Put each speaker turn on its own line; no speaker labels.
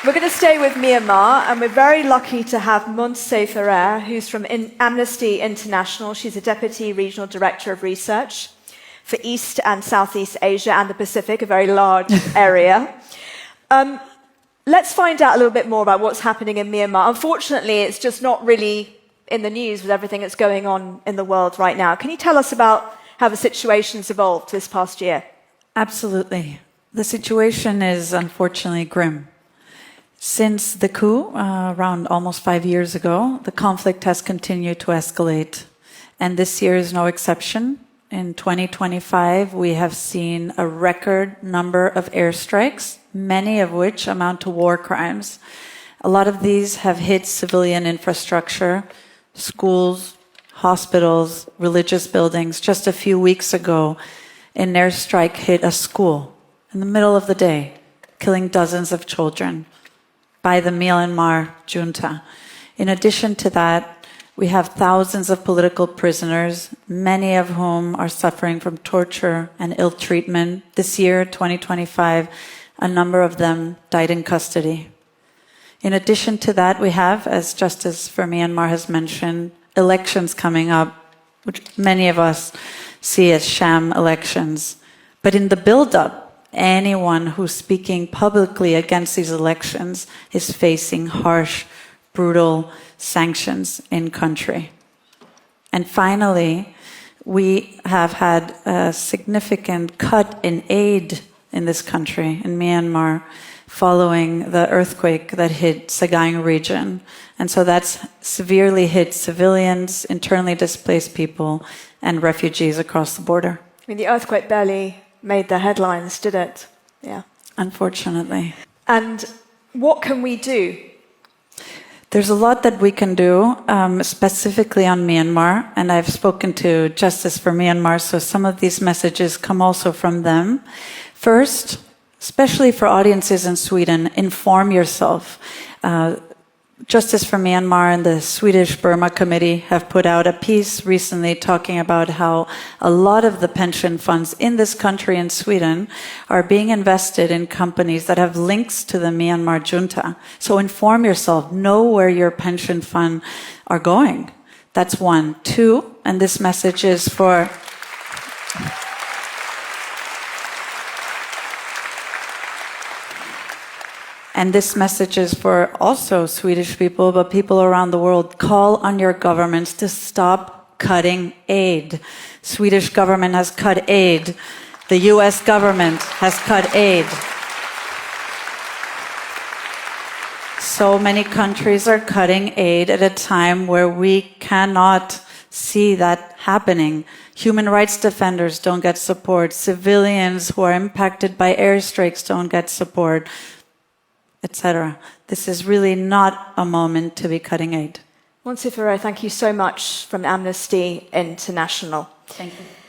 We're going to stay with Myanmar, and we're very lucky to have Monse Ferrer, who's from Amnesty International. She's a Deputy Regional Director of Research for East and Southeast Asia and the Pacific, a very large area. Let's find out a little bit more about what's happening in Myanmar. Unfortunately, it's just not really in the news with everything that's going on in the world right now. Can you tell us about how the situation's evolved this past year?
Absolutely. The situation is unfortunately grim. Since the coup, around almost 5 years ago, the conflict has continued to escalate. And this year is no exception. In 2025, we have seen a record number of airstrikes, many of which amount to war crimes. A lot of these have hit civilian infrastructure, schools, hospitals, religious buildings. Just a few weeks ago, an airstrike hit a school in the middle of the day, killing dozens of children by the Myanmar junta. In addition to that, we have thousands of political prisoners, many of whom are suffering from torture and ill treatment. This year, 2025, a number of them died in custody. In addition to that, we have, as Justice for Myanmar has mentioned, elections coming up, which many of us see as sham elections. But in the build-up, anyone who's speaking publicly against these elections is facing harsh, brutal sanctions in country. And finally, we have had a significant cut in aid in this country, in Myanmar, following the earthquake that hit Sagaing region. And so that's severely hit civilians, internally displaced people, and refugees across the border.
I mean, the earthquake barely made the headlines, did it? Yeah.
Unfortunately.
And what can we do?
There's a lot that we can do, specifically on Myanmar, and I've spoken to Justice for Myanmar, so some of these messages come also from them. First, especially for audiences in Sweden, inform yourself. Justice for Myanmar and the Swedish Burma Committee have put out a piece recently talking about how a lot of the pension funds in this country, in Sweden, are being invested in companies that have links to the Myanmar junta. So inform yourself, know where your pension fund are going. That's one. Two, and this message is for... And this message is for also Swedish people, but people around the world. Call on your governments to stop cutting aid. Swedish government has cut aid. The US government has cut aid. So many countries are cutting aid at a time where we cannot see that happening. Human rights defenders don't get support. Civilians who are impacted by airstrikes don't get support, etc. This is really not a moment to be cutting aid.
Monse Ferrer, thank you so much from Amnesty International.
Thank you.